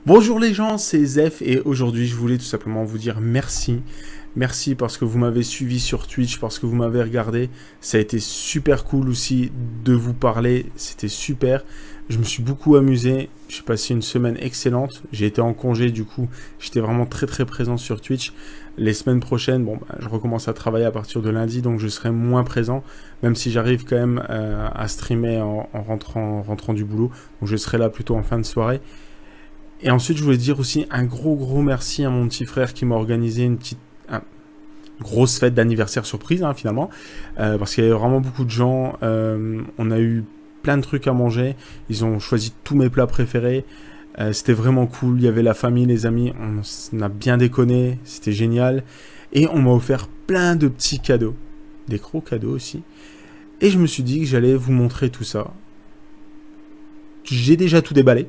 Bonjour les gens, c'est Zef et aujourd'hui je voulais tout simplement vous dire merci. Merci parce que vous m'avez suivi sur Twitch, parce que vous m'avez regardé. Ça a été super cool aussi de vous parler, c'était super. Je me suis beaucoup amusé, j'ai passé une semaine excellente. J'ai été en congé du coup, j'étais vraiment très présent sur Twitch. Les semaines prochaines, je recommence à travailler à partir de lundi, donc je serai moins présent, même si j'arrive quand même à streamer en rentrant du boulot. Donc je serai là plutôt en fin de soirée. Et ensuite, je voulais dire aussi un gros merci à mon petit frère qui m'a organisé une grosse fête d'anniversaire surprise, finalement. Parce qu'il y avait vraiment beaucoup de gens. On a eu plein de trucs à manger. Ils ont choisi tous mes plats préférés. C'était vraiment cool. Il y avait la famille, les amis. On a bien déconné. C'était génial. Et on m'a offert plein de petits cadeaux. Des gros cadeaux aussi. Et je me suis dit que j'allais vous montrer tout ça. J'ai déjà tout déballé.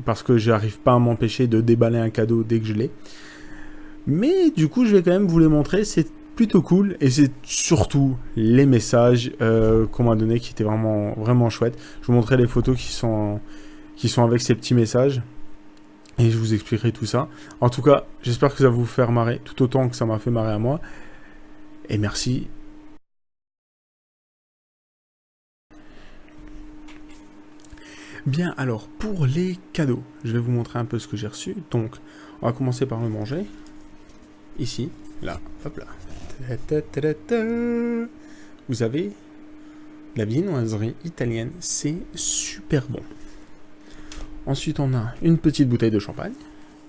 Parce que j'arrive pas à m'empêcher de déballer un cadeau dès que je l'ai. Mais du coup, je vais quand même vous les montrer. C'est plutôt cool. Et c'est surtout les messages qu'on m'a donnés qui étaient vraiment chouettes. Je vous montrerai les photos qui sont avec ces petits messages. Et je vous expliquerai tout ça. En tout cas, j'espère que ça va vous faire marrer. Tout autant que ça m'a fait marrer à moi. Et merci. Bien, alors, pour les cadeaux, je vais vous montrer un peu ce que j'ai reçu. Donc, on va commencer par le manger. Ici, là, hop là. Vous avez la viennoiserie italienne, c'est super bon. Ensuite, on a une petite bouteille de champagne,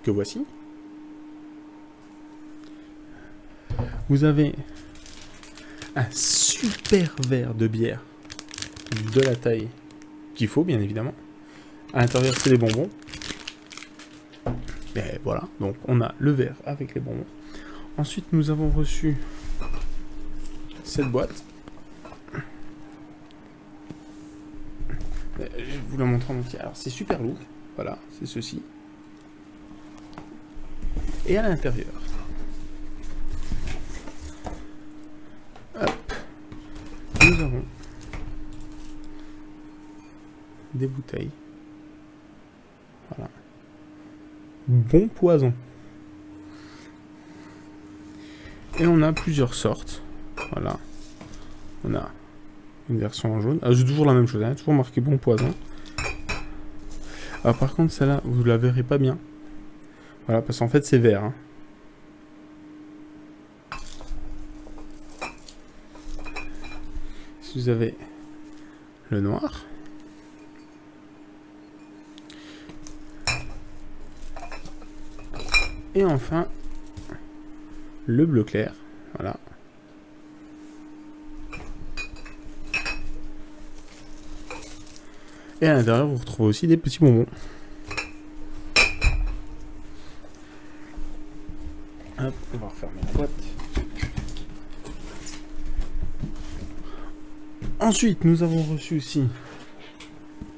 que voici. Vous avez un super verre de bière, de la taille qu'il faut, bien évidemment. À l'intérieur, c'est les bonbons. Et voilà, donc on a le verre avec les bonbons. Ensuite, nous avons reçu cette boîte. Je vais vous la montrer en entier. Alors, c'est super lourd. Voilà, c'est ceci. Et à l'intérieur, hop, nous avons des bouteilles. Voilà. Bon poison. Et on a plusieurs sortes. Voilà. On a une version en jaune. C'est toujours la même chose, toujours marqué bon poison. Alors par contre, celle-là, vous la verrez pas bien. Voilà, parce qu'en fait, c'est vert. Si vous avez le noir. Et enfin, le bleu clair. Voilà. Et à l'intérieur, vous retrouvez aussi des petits bonbons. Hop, on va refermer la boîte. Ensuite, nous avons reçu aussi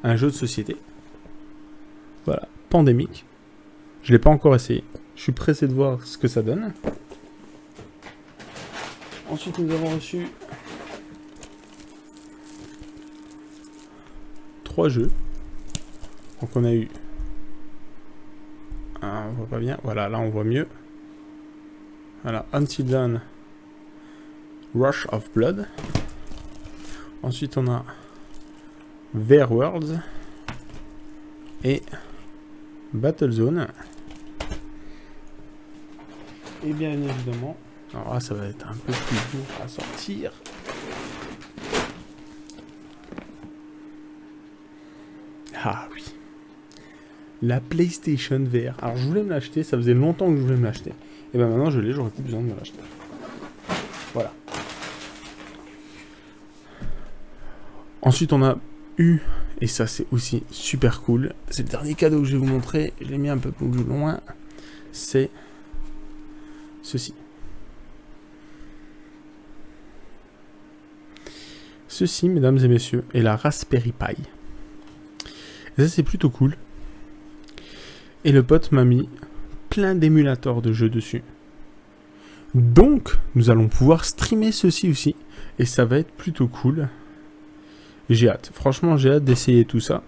un jeu de société. Voilà, Pandémique. Je ne l'ai pas encore essayé. Je suis pressé de voir ce que ça donne. Ensuite, nous avons reçu 3 jeux. Donc, on a eu... on voit pas bien. Voilà, là, on voit mieux. Voilà, Until Dawn, Rush of Blood. Ensuite, on a Verworlds et Battlezone. Et bien évidemment, alors là ça va être un peu plus lourd à sortir. Ah oui. La PlayStation VR. Alors je voulais me l'acheter, ça faisait longtemps que je voulais me l'acheter. Et ben maintenant je l'ai, j'aurais plus besoin de me l'acheter. Voilà. Ensuite on a eu, et ça c'est aussi super cool, c'est le dernier cadeau que je vais vous montrer, je l'ai mis un peu plus loin, c'est ceci. Ceci, mesdames et messieurs, est la Raspberry Pi. Et ça, c'est plutôt cool. Et le pote m'a mis plein d'émulateurs de jeux dessus. Donc, nous allons pouvoir streamer ceci aussi. Et ça va être plutôt cool. J'ai hâte. Franchement, j'ai hâte d'essayer tout ça.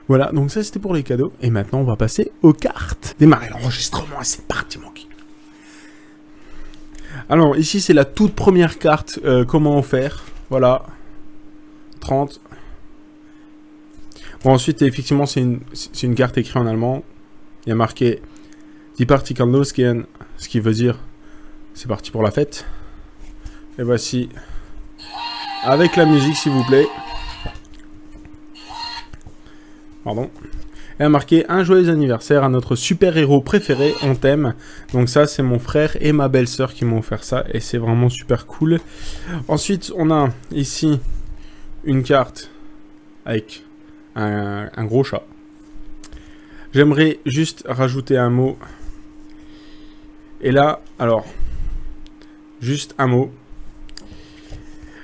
Voilà, donc ça c'était pour les cadeaux. Et maintenant on va passer aux cartes. Démarrer l'enregistrement et c'est parti mon gars. Alors ici c'est la toute première carte. Comment faire. Voilà. 30. Bon ensuite effectivement c'est une carte écrite en allemand. Il y a marqué Die Party kann losgehen. Ce qui veut dire c'est parti pour la fête. Et voici. Avec la musique s'il vous plaît. Pardon. Elle a marqué un joyeux anniversaire à notre super-héros préféré, on t'aime. Donc ça, c'est mon frère et ma belle-sœur qui m'ont offert ça. Et c'est vraiment super cool. Ensuite, on a ici une carte avec un gros chat. J'aimerais juste rajouter un mot. Et là, alors, juste un mot.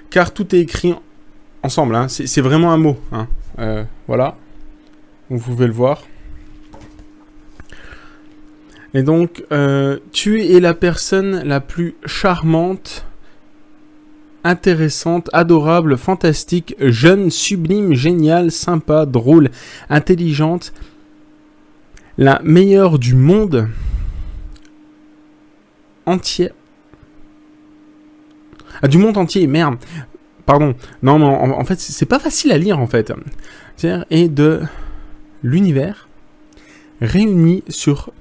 Car tout est écrit ensemble. Hein. C'est vraiment un mot. Hein. Voilà. Vous pouvez le voir. Et donc, tu es la personne la plus charmante, intéressante, adorable, fantastique, jeune, sublime, géniale, sympa, drôle, intelligente, la meilleure du monde entier. Ah, du monde entier, merde. Pardon. Non, mais en fait, c'est pas facile à lire, en fait. C'est-à-dire, et de l'univers réuni sur...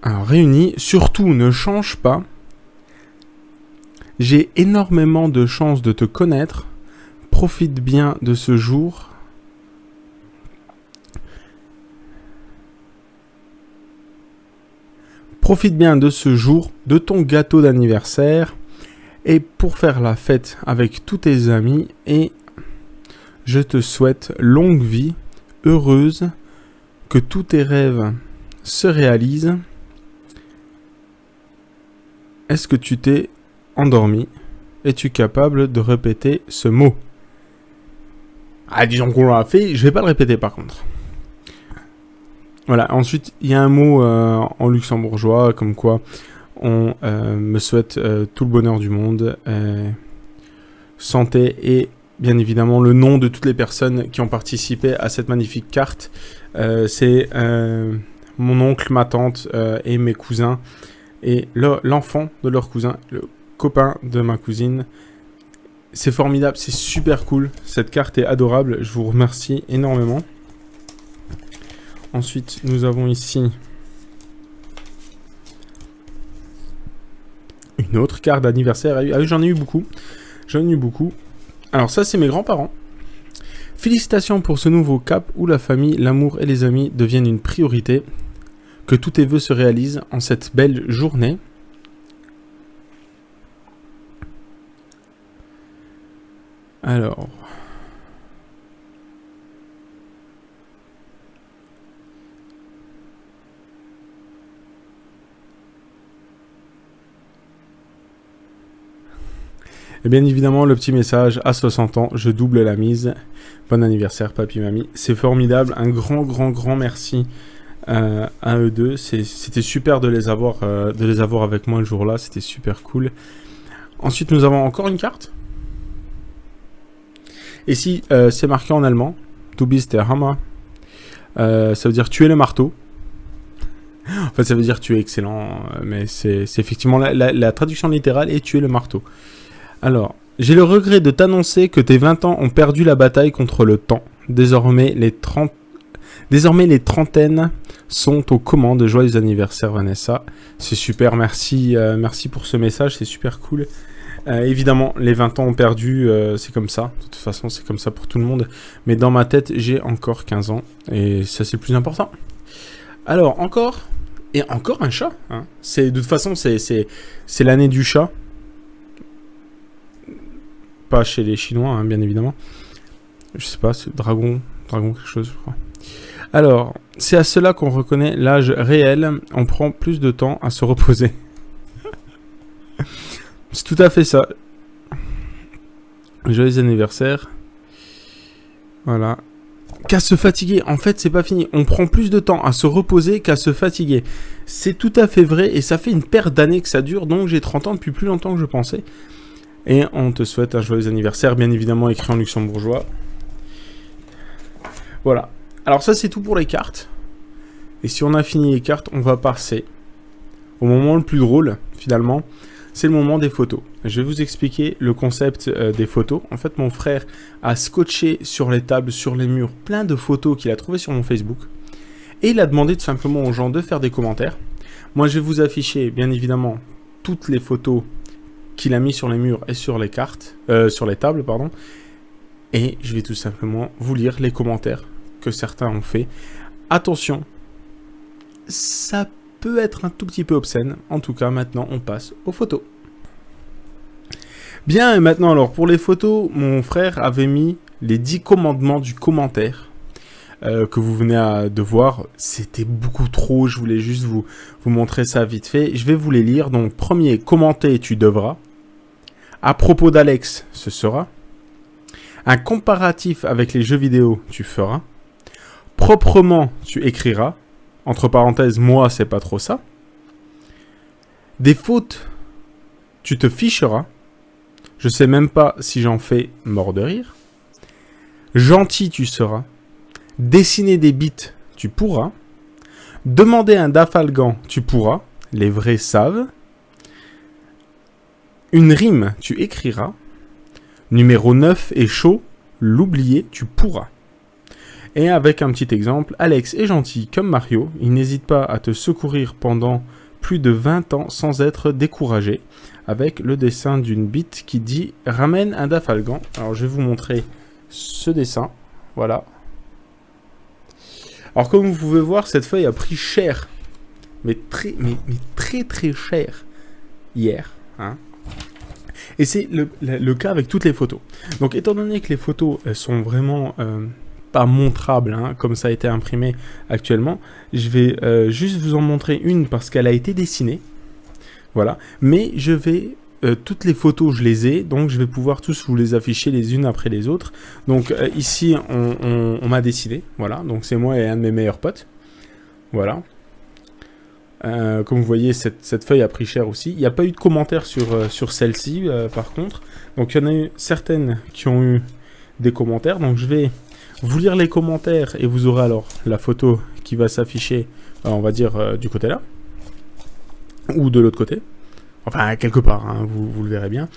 Alors, réuni, surtout ne change pas. J'ai énormément de chance de te connaître. Profite bien de ce jour. Profite bien de ce jour, de ton gâteau d'anniversaire. Et pour faire la fête avec tous tes amis. Et je te souhaite longue vie, heureuse, que tous tes rêves se réalisent. Est-ce que tu t'es endormi? Es-tu capable de répéter ce mot? Ah, disons qu'on l'a fait, je vais pas le répéter par contre. Voilà, ensuite, il y a un mot en luxembourgeois, comme quoi on me souhaite tout le bonheur du monde, santé et bien évidemment le nom de toutes les personnes qui ont participé à cette magnifique carte. C'est mon oncle, ma tante et mes cousins. Et l'enfant de leur cousin, le copain de ma cousine. C'est formidable, c'est super cool. Cette carte est adorable, je vous remercie énormément. Ensuite, nous avons ici une autre carte d'anniversaire. Ah oui, j'en ai eu beaucoup. Alors ça, c'est mes grands-parents. Félicitations pour ce nouveau cap où la famille, l'amour et les amis deviennent une priorité. Que tous tes vœux se réalisent en cette belle journée. Alors... Et bien évidemment, le petit message, à 60 ans, je double la mise. Bon anniversaire, papy, mamie. C'est formidable, un grand merci à eux deux. C'était super de les avoir avec moi le jour-là, c'était super cool. Ensuite, nous avons encore une carte. Ici, c'est marqué en allemand. Du bist der Hammer. Ça veut dire tu es le marteau. En fait, ça veut dire tu es excellent, mais c'est effectivement la traduction littérale est tu es le marteau. Alors, j'ai le regret de t'annoncer que tes 20 ans ont perdu la bataille contre le temps. Désormais, les trentaines sont aux commandes. Joyeux anniversaire, Vanessa. C'est super, merci pour ce message, c'est super cool. Évidemment, les 20 ans ont perdu, c'est comme ça. De toute façon, c'est comme ça pour tout le monde. Mais dans ma tête, j'ai encore 15 ans. Et ça, c'est le plus important. Alors, encore un chat. Hein. De toute façon, c'est l'année du chat. Pas chez les Chinois, hein, bien évidemment. Je sais pas, c'est dragon quelque chose, je crois. Alors, c'est à cela qu'on reconnaît l'âge réel. On prend plus de temps à se reposer. C'est tout à fait ça. Joyeux anniversaire. Voilà. Qu'à se fatiguer. En fait, c'est pas fini. On prend plus de temps à se reposer qu'à se fatiguer. C'est tout à fait vrai et ça fait une paire d'années que ça dure. Donc, j'ai 30 ans depuis plus longtemps que je pensais. Et on te souhaite un joyeux anniversaire, bien évidemment écrit en luxembourgeois. Voilà. Alors ça, c'est tout pour les cartes. Et si on a fini les cartes, on va passer au moment le plus drôle, finalement. C'est le moment des photos. Je vais vous expliquer le concept des photos. En fait, mon frère a scotché sur les tables, sur les murs, plein de photos qu'il a trouvées sur mon Facebook. Et il a demandé tout simplement aux gens de faire des commentaires. Moi, je vais vous afficher, bien évidemment, toutes les photos qu'il a mis sur les murs et sur les cartes, sur les tables, pardon. Et je vais tout simplement vous lire les commentaires que certains ont fait. Attention, ça peut être un tout petit peu obscène. En tout cas, maintenant, on passe aux photos. Bien, et maintenant, alors, pour les photos, mon frère avait mis les 10 commandements du commentaire que vous venez de voir. C'était beaucoup trop, je voulais juste vous montrer ça vite fait. Je vais vous les lire. Donc, premier, commenter, tu devras. À propos d'Alex, ce sera. Un comparatif avec les jeux vidéo, tu feras. Proprement, tu écriras. Entre parenthèses, moi, c'est pas trop ça. Des fautes, tu te ficheras. Je sais même pas si j'en fais mort de rire. Gentil, tu seras. Dessiner des bites, tu pourras. Demander un dafalgan, tu pourras. Les vrais savent. Une rime, tu écriras. Numéro 9 est chaud. L'oublier, tu pourras. Et avec un petit exemple, Alex est gentil comme Mario. Il n'hésite pas à te secourir pendant plus de 20 ans sans être découragé. Avec le dessin d'une bite qui dit « Ramène un dafalgan ». Alors je vais vous montrer ce dessin. Voilà. Alors comme vous pouvez voir, cette feuille a pris cher. Mais très cher. Hier. Hein. Et c'est le cas avec toutes les photos. Donc étant donné que les photos elles sont vraiment pas montrables, hein, comme ça a été imprimé actuellement, je vais juste vous en montrer une parce qu'elle a été dessinée. Voilà. Mais je vais... toutes les photos, je les ai, donc je vais pouvoir tous vous les afficher les unes après les autres. Donc ici, on m'a dessiné, voilà. Donc c'est moi et un de mes meilleurs potes. Voilà. Comme vous voyez, cette feuille a pris cher aussi. Il n'y a pas eu de commentaires sur celle-ci, par contre. Donc, il y en a eu certaines qui ont eu des commentaires. Donc, je vais vous lire les commentaires et vous aurez alors la photo qui va s'afficher, on va dire, du côté là. Ou de l'autre côté. Enfin, quelque part, hein, vous le verrez bien.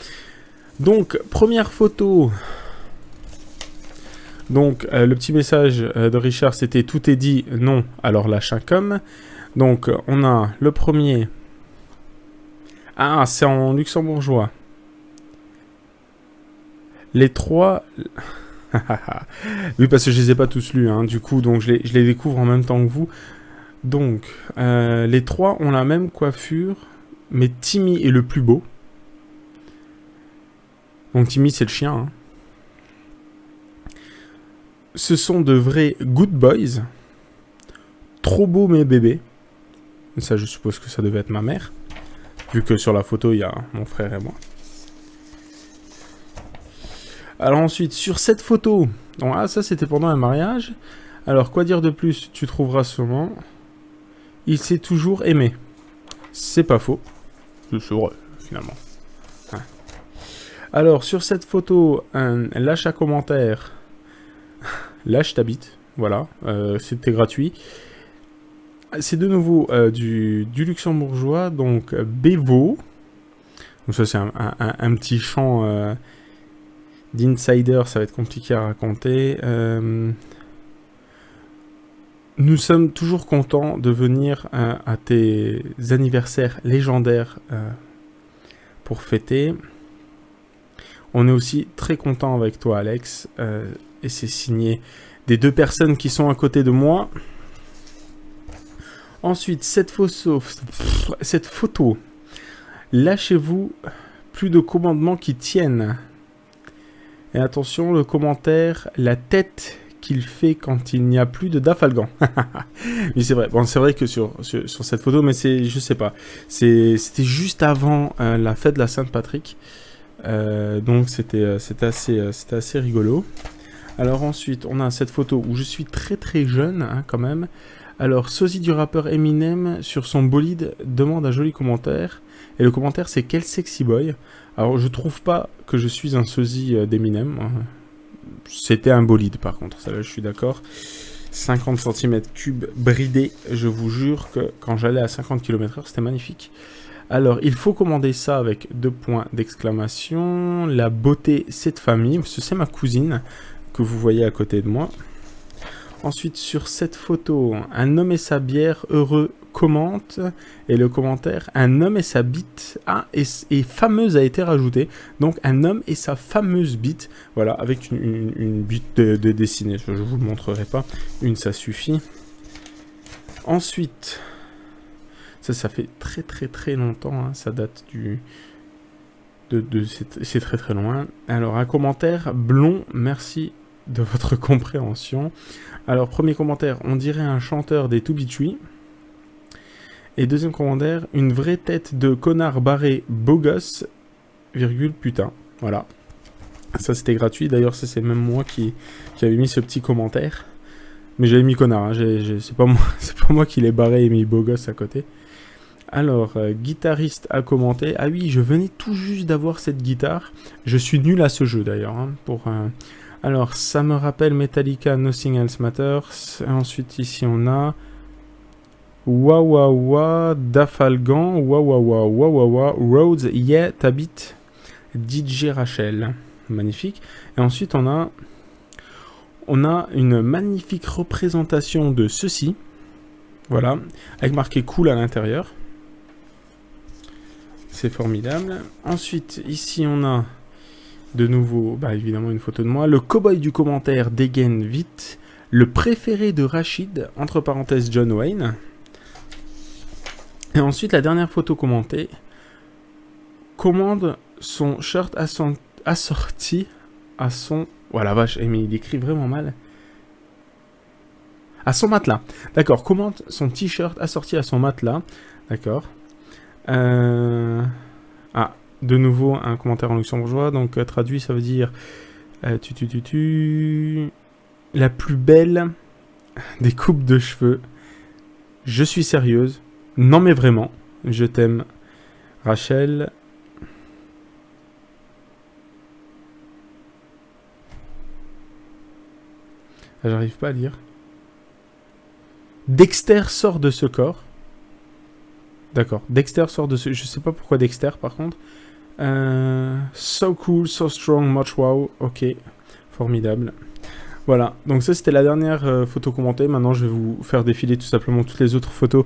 Donc, première photo. Donc, le petit message de Richard, c'était « Tout est dit, non, alors lâche un com ». Donc, on a le premier. Ah, c'est en luxembourgeois. Les trois... oui, parce que je les ai pas tous lus, hein, du coup, donc je les découvre en même temps que vous. Donc, les trois ont la même coiffure, mais Timmy est le plus beau. Donc, Timmy, c'est le chien. Hein. Ce sont de vrais good boys. Trop beaux, mes bébés. Ça, je suppose que ça devait être ma mère. Vu que sur la photo, il y a mon frère et moi. Alors ensuite, sur cette photo... Donc, ah, ça, c'était pendant un mariage. Alors, quoi dire de plus? Tu trouveras sûrement... Il s'est toujours aimé. C'est pas faux. C'est vrai, finalement. Hein. Alors, sur cette photo, lâche un commentaire. Lâche ta bite. Voilà. C'était gratuit. C'est de nouveau du luxembourgeois, donc Bevo. Donc ça c'est un petit chant d'insider, ça va être compliqué à raconter. Nous sommes toujours contents de venir à tes anniversaires légendaires pour fêter. On est aussi très contents avec toi, Alex. Et c'est signé des deux personnes qui sont à côté de moi. Ensuite, cette photo. Lâchez-vous, plus de commandements qui tiennent. Et attention, le commentaire, la tête qu'il fait quand il n'y a plus de dafalgan. Oui, c'est vrai. Bon, c'est vrai que sur cette photo, mais c'est, je sais pas. C'était juste avant la fête de la Saint-Patrick. Donc, c'était assez rigolo. Alors ensuite, on a cette photo où je suis très jeune, hein, quand même. Alors, sosie du rappeur Eminem sur son bolide demande un joli commentaire. Et le commentaire, c'est « Quel sexy boy ». Alors, je trouve pas que je suis un sosie d'Eminem. c'était un bolide par contre, ça là je suis d'accord. 50 cm3 bridé, je vous jure que quand j'allais à 50 km/h, c'était magnifique. Alors, il faut commander ça avec 2 points d'exclamation. La beauté, c'est de famille, parce que c'est ma cousine que vous voyez à côté de moi. Ensuite, sur cette photo, un homme et sa bière heureux commente. Et le commentaire, un homme et sa bite. Ah, et fameuse a été rajouté. Donc, un homme et sa fameuse bite. Voilà, avec une bite de dessinée. Je ne vous le montrerai pas. Une, ça suffit. Ensuite... Ça fait très longtemps, hein. Ça date du... c'est très loin. Alors, un commentaire, Blond, merci de votre compréhension. Alors, premier commentaire, on dirait un chanteur des To Be Tree. Et deuxième commentaire, une vraie tête de connard barré beau gosse, virgule, putain. Voilà. Ça, c'était gratuit. D'ailleurs, ça, c'est même moi qui avait mis ce petit commentaire. Mais j'avais mis connard, hein. C'est pas moi qui l'ai barré et mis beau gosse à côté. Alors, guitariste a commenté. Ah oui, je venais tout juste d'avoir cette guitare. Je suis nul à ce jeu d'ailleurs. Hein, alors, ça me rappelle Metallica, Nothing Else Matters. Ensuite, ici, on a... Wawawa, Dafalgan, Wawawa, Rhodes, Yeah, t'habites DJ Rachel. Magnifique. Et ensuite, on a une magnifique représentation de ceci. Voilà, avec marqué cool à l'intérieur. C'est formidable. Ensuite, ici, on a de nouveau, évidemment, une photo de moi. Le cow-boy du commentaire dégaine vite. Le préféré de Rachid, entre parenthèses John Wayne. Et ensuite, la dernière photo commentée. Commande son shirt assorti à son... Voilà, vache, mais il écrit vraiment mal. À son matelas. D'accord, commande son t-shirt assorti à son matelas. D'accord. Ah, de nouveau un commentaire en luxembourgeois. Donc traduit, ça veut dire la plus belle des coupes de cheveux. Je suis sérieuse. Non mais vraiment. Je t'aime, Rachel. Ah, j'arrive pas à lire. Dexter sort de ce corps. D'accord. Dexter sort de ce... Je sais pas pourquoi Dexter, par contre. So cool, so strong, much wow. Ok. Formidable. Voilà. Donc ça, c'était la dernière photo commentée. Maintenant, je vais vous faire défiler tout simplement toutes les autres photos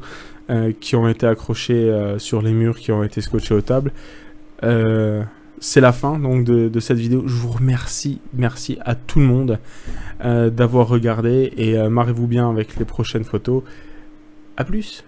qui ont été accrochées sur les murs, qui ont été scotchées aux tables. C'est la fin donc de cette vidéo. Je vous remercie. Merci à tout le monde d'avoir regardé. Et marrez-vous bien avec les prochaines photos. A plus.